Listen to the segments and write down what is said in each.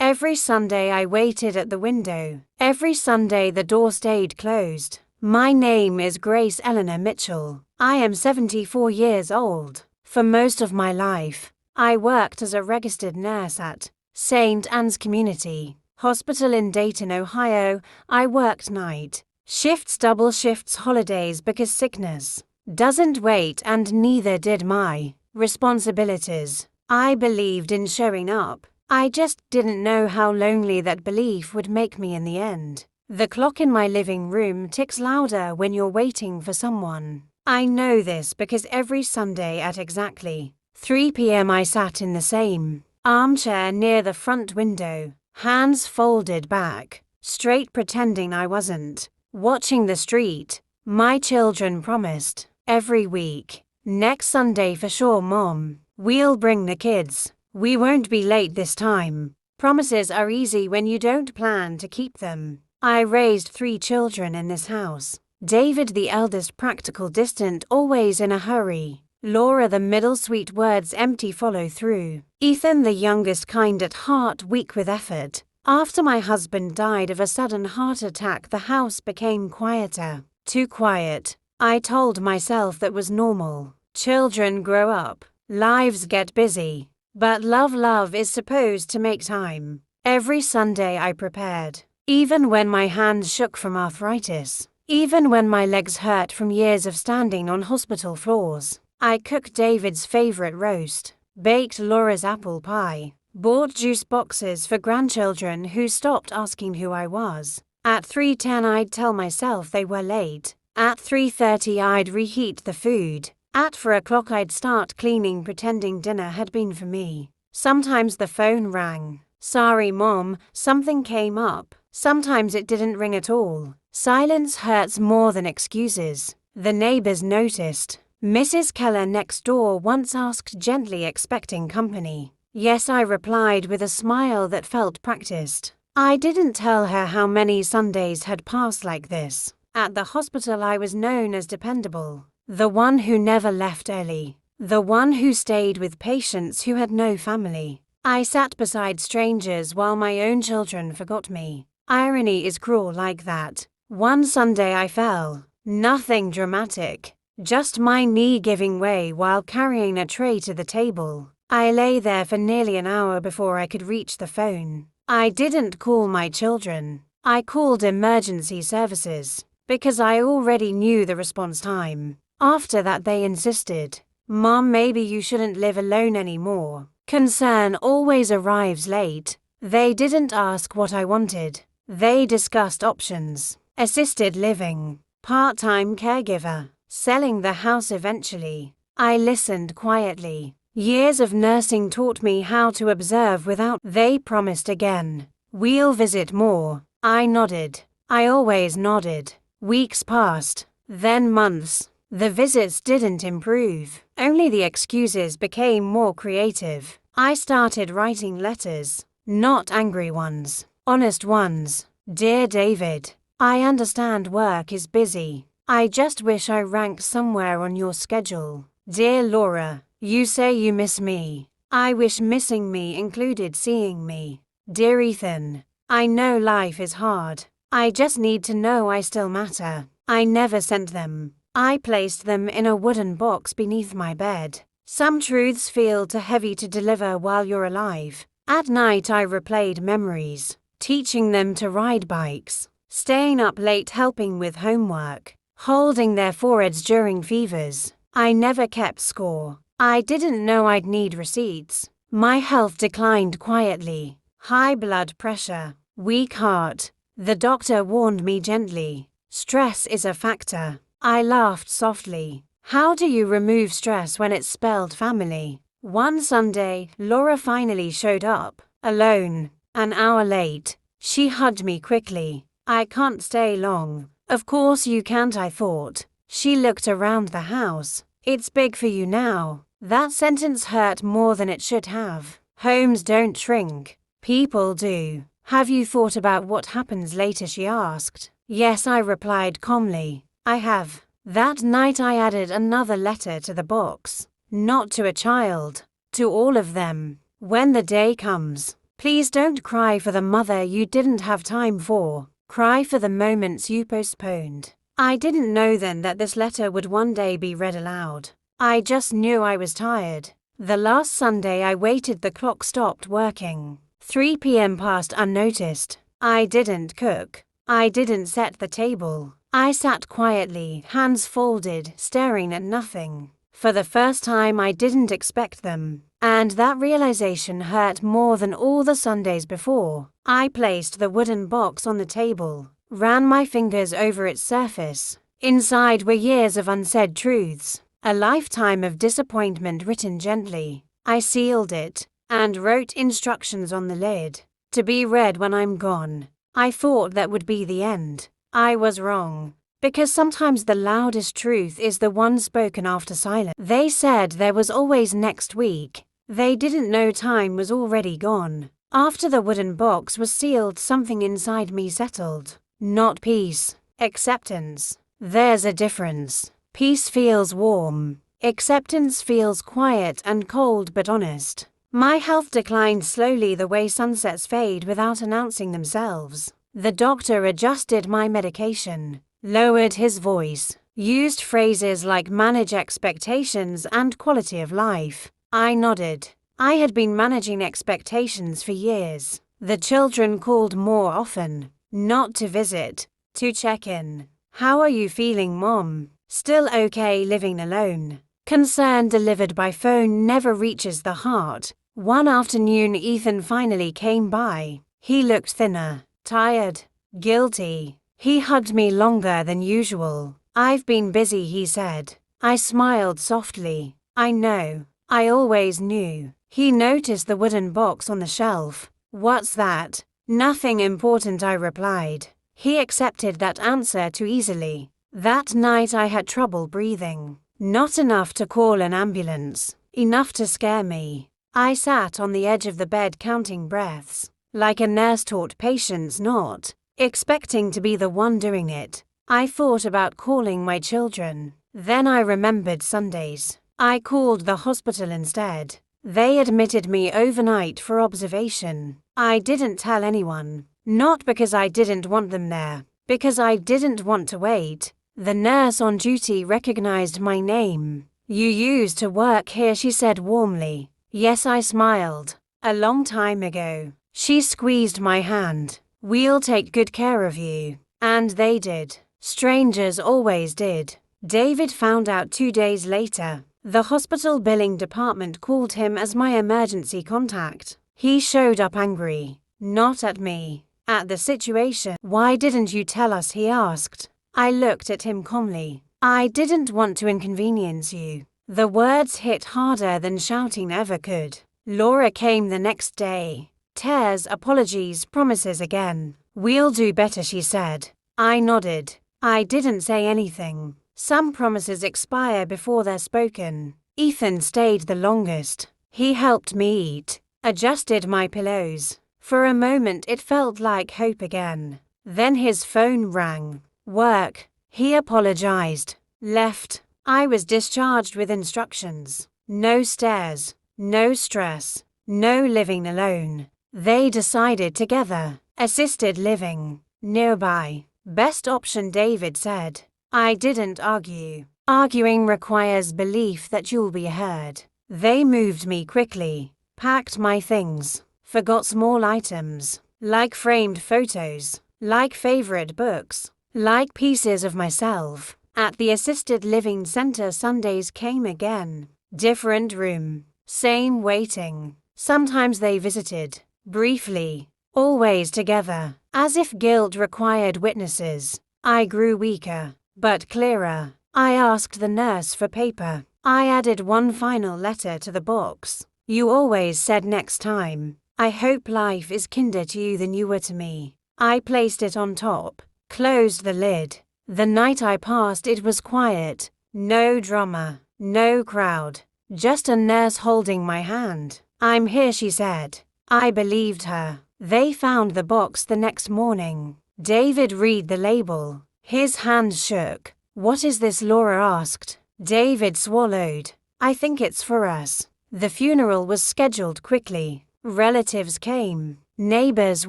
Every Sunday I waited at the window. Every Sunday the door stayed closed. My name is Grace Eleanor Mitchell. I am 74 years old. For most of my life, I worked as a registered nurse at St. Anne's Community Hospital in Dayton, Ohio. I worked night shifts, double shifts, holidays because sickness doesn't wait, and neither did my responsibilities. I believed in showing up. I just didn't know how lonely that belief would make me in the end. The clock in my living room ticks louder when you're waiting for someone. I know this because every Sunday at exactly 3 p.m. I sat in the same armchair near the front window, hands folded back, straight, pretending I wasn't watching the street. My children promised every week, "Next Sunday for sure, Mom. We'll bring the kids. We won't be late this time." Promises are easy when you don't plan to keep them. I raised 3 children in this house. David, the eldest, practical, distant, always in a hurry. Laura, the middle, sweet words, empty follow through. Ethan, the youngest, kind at heart, weak with effort. After my husband died of a sudden heart attack, the house became quieter. Too quiet. I told myself that was normal. Children grow up. Lives get busy. But love is supposed to make time. Every Sunday I prepared. Even when my hands shook from arthritis. Even when my legs hurt from years of standing on hospital floors. I cooked David's favorite roast. Baked Laura's apple pie. Bought juice boxes for grandchildren who stopped asking who I was. At 3:10 I'd tell myself they were late. At 3:30 I'd reheat the food. At 4 o'clock I'd start cleaning, pretending dinner had been for me. Sometimes the phone rang. "Sorry, Mom, something came up." Sometimes it didn't ring at all. Silence hurts more than excuses. The neighbors noticed. Mrs. Keller next door once asked gently, expecting company. Yes, I replied with a smile that felt practiced. I didn't tell her how many Sundays had passed like this. At the hospital I was known as dependable. The one who never left early. The one who stayed with patients who had no family. I sat beside strangers while my own children forgot me. Irony is cruel like that. One Sunday I fell. Nothing dramatic. Just my knee giving way while carrying a tray to the table. I lay there for nearly an hour before I could reach the phone. I didn't call my children. I called emergency services because I already knew the response time. After that they insisted, "Mom, maybe you shouldn't live alone anymore." Concern always arrives late. They didn't ask what I wanted. They discussed options. Assisted living. Part-time caregiver. Selling the house eventually. I listened quietly. Years of nursing taught me how to observe without. They promised again. "We'll visit more." I nodded. I always nodded. Weeks passed. Then months. The visits didn't improve. Only the excuses became more creative. I started writing letters. Not angry ones. Honest ones. "Dear David, I understand work is busy. I just wish I ranked somewhere on your schedule. Dear Laura, you say you miss me. I wish missing me included seeing me. Dear Ethan, I know life is hard. I just need to know I still matter." I never sent them. I placed them in a wooden box beneath my bed. Some truths feel too heavy to deliver while you're alive. At night I replayed memories. Teaching them to ride bikes. Staying up late helping with homework. Holding their foreheads during fevers. I never kept score. I didn't know I'd need receipts. My health declined quietly. High blood pressure. Weak heart. The doctor warned me gently. Stress is a factor. I laughed softly. How do you remove stress when it's spelled family? One Sunday, Laura finally showed up. Alone. An hour late. She hugged me quickly. "I can't stay long." "Of course you can't," I thought. She looked around the house. "It's big for you now." That sentence hurt more than it should have. Homes don't shrink. People do. "Have you thought about what happens later?" she asked. "Yes," I replied calmly. "I have." That night I added another letter to the box. Not to a child. To all of them. When the day comes, Please don't cry for the mother you didn't have time for. Cry for the moments you postponed. I didn't know then that this letter would one day be read aloud. I just knew I was tired. The last Sunday I waited, the clock stopped working. 3 p.m. passed unnoticed. I didn't cook. I didn't set the table. I sat quietly, hands folded, staring at nothing. For the first time I didn't expect them. And that realization hurt more than all the Sundays before. I placed the wooden box on the table, ran my fingers over its surface. Inside were years of unsaid truths, a lifetime of disappointment written gently. I sealed it, and wrote instructions on the lid, to be read when I'm gone. I thought that would be the end. I was wrong. Because sometimes the loudest truth is the one spoken after silence. They said there was always next week. They didn't know time was already gone. After the wooden box was sealed, something inside me settled. Not peace, acceptance. There's a difference. Peace feels warm. Acceptance feels quiet and cold but honest. My health declined slowly, the way sunsets fade without announcing themselves. The doctor adjusted my medication, lowered his voice, used phrases like manage expectations and quality of life. I nodded. I had been managing expectations for years. The children called more often, not to visit, to check in. How are you feeling, Mom? Still okay living alone? Concern delivered by phone never reaches the heart. One afternoon Ethan finally came by. He looked thinner, tired, guilty. He hugged me longer than usual. I've been busy, he said. I smiled softly. I know. I always knew. He noticed the wooden box on the shelf. What's that? Nothing important, I replied. He accepted that answer too easily. That night I had trouble breathing. Not enough to call an ambulance. Enough to scare me. I sat on the edge of the bed counting breaths, like a nurse taught patients not, expecting to be the one doing it. I thought about calling my children. Then I remembered Sundays. I called the hospital instead. They admitted me overnight for observation. I didn't tell anyone. Not because I didn't want them there, because I didn't want to wait. The nurse on duty recognized my name. You used to work here, she said warmly. Yes, I smiled. A long time ago. She squeezed my hand. We'll take good care of you. And they did. Strangers always did. David found out 2 days later. The hospital billing department called him as my emergency contact. He showed up angry. Not at me. At the situation. Why didn't you tell us, he asked. I looked at him calmly. I didn't want to inconvenience you. The words hit harder than shouting ever could. Laura came the next day. Tears, apologies, promises again. We'll do better, she said. I nodded. I didn't say anything. Some promises expire before they're spoken. Ethan stayed the longest. He helped me eat, adjusted my pillows. For a moment it felt like hope again. Then his phone rang. Work. He apologized. Left. I was discharged with instructions. No stairs. No stress. No living alone. They decided together. Assisted living. Nearby. Best option, David said. I didn't argue. Arguing requires belief that you'll be heard. They moved me quickly. Packed my things. Forgot small items. Like framed photos. Like favorite books. Like pieces of myself. At the assisted living center, Sundays came again. Different room. Same waiting. Sometimes they visited. Briefly. Always together. As if guilt required witnesses. I grew weaker, but clearer. I asked the nurse for paper. I added one final letter to the box. You always said next time. I hope life is kinder to you than you were to me. I placed it on top. Closed the lid. The night I passed, it was quiet. No drama. No crowd. Just a nurse holding my hand. I'm here, she said. I believed her. They found the box the next morning. David read the label. His hand shook. What is this? Laura asked. David swallowed. I think it's for us. The funeral was scheduled quickly. Relatives came. Neighbors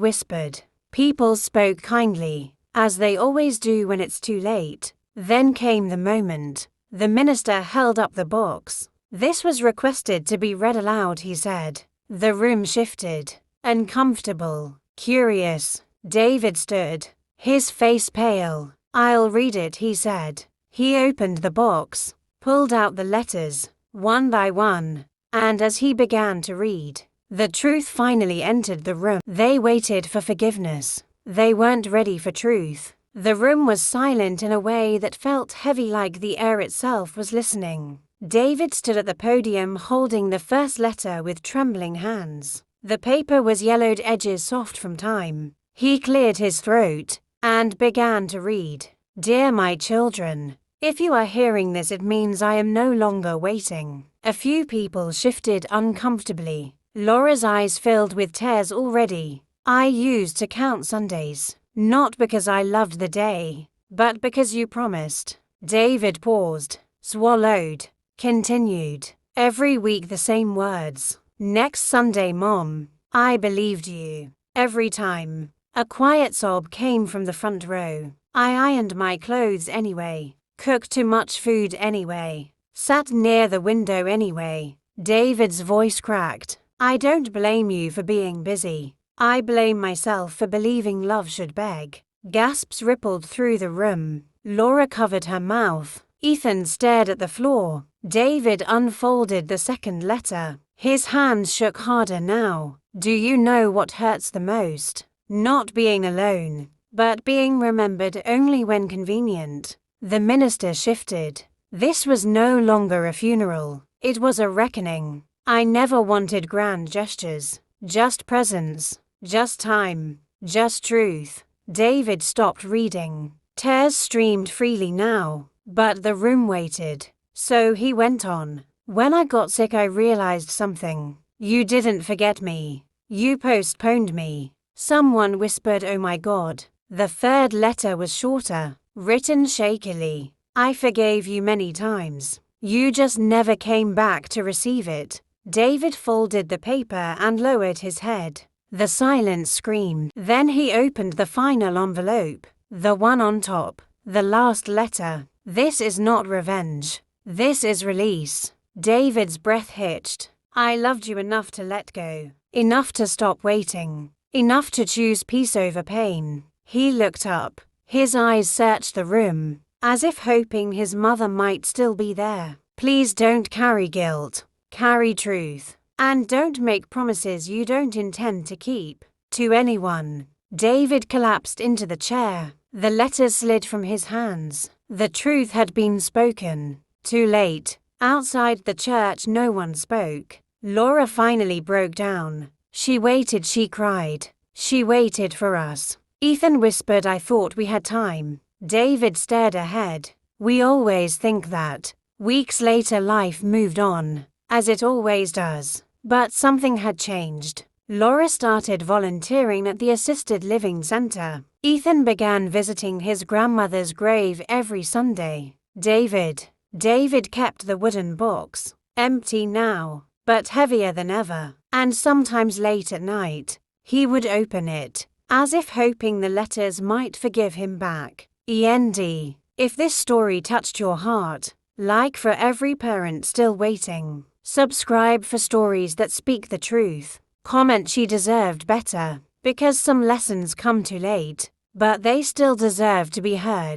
whispered. People spoke kindly, as they always do when it's too late. Then came the moment. The minister held up the box. This was requested to be read aloud, he said. The room shifted. Uncomfortable. Curious. David stood, his face pale. I'll read it, he said. He opened the box, pulled out the letters, one by one, and as he began to read, the truth finally entered the room. They waited for forgiveness. They weren't ready for truth. The room was silent in a way that felt heavy, like the air itself was listening. David stood at the podium holding the first letter with trembling hands. The paper was yellowed edges soft from time. He cleared his throat and began to read. Dear my children, if you are hearing this, it means I am no longer waiting. A few people shifted uncomfortably. Laura's eyes filled with tears already. I used to count Sundays, not because I loved the day, but because you promised. David paused, swallowed, continued. Every week the same words. Next Sunday, Mom. I believed you. Every time. A quiet sob came from the front row. I ironed my clothes anyway. Cooked too much food anyway. Sat near the window anyway. David's voice cracked. I don't blame you for being busy. I blame myself for believing love should beg. Gasps rippled through the room. Laura covered her mouth. Ethan stared at the floor. David unfolded the second letter. His hands shook harder now. Do you know what hurts the most? Not being alone, but being remembered only when convenient. The minister shifted. This was no longer a funeral. It was a reckoning. I never wanted grand gestures. Just presence. Just time. Just truth. David stopped reading. Tears streamed freely now, but the room waited. So he went on. When I got sick, I realized something. You didn't forget me. You postponed me. Someone whispered, oh my God. The third letter was shorter, written shakily. I forgave you many times. You just never came back to receive it. David folded the paper and lowered his head. The silence screamed. Then he opened the final envelope, the one on top, the last letter. This is not revenge. This is release. David's breath hitched. I loved you enough to let go, enough to stop waiting, enough to choose peace over pain. He looked up. His eyes searched the room, as if hoping his mother might still be there. Please don't carry guilt. Carry truth. And don't make promises you don't intend to keep. To anyone. David collapsed into the chair. The letters slid from his hands. The truth had been spoken. Too late. Outside the church no one spoke. Laura finally broke down. She waited, she cried. She waited for us. Ethan whispered, I thought we had time. David stared ahead. We always think that. Weeks later life moved on, as it always does. But something had changed. Laura started volunteering at the assisted living center. Ethan began visiting his grandmother's grave every Sunday. David kept the wooden box, empty now, but heavier than ever, and sometimes late at night, he would open it, as if hoping the letters might forgive him back. END. If this story touched your heart, like For Every Parent Still Waiting. Subscribe for stories that speak the truth. Comment she deserved better, because some lessons come too late, but they still deserve to be heard.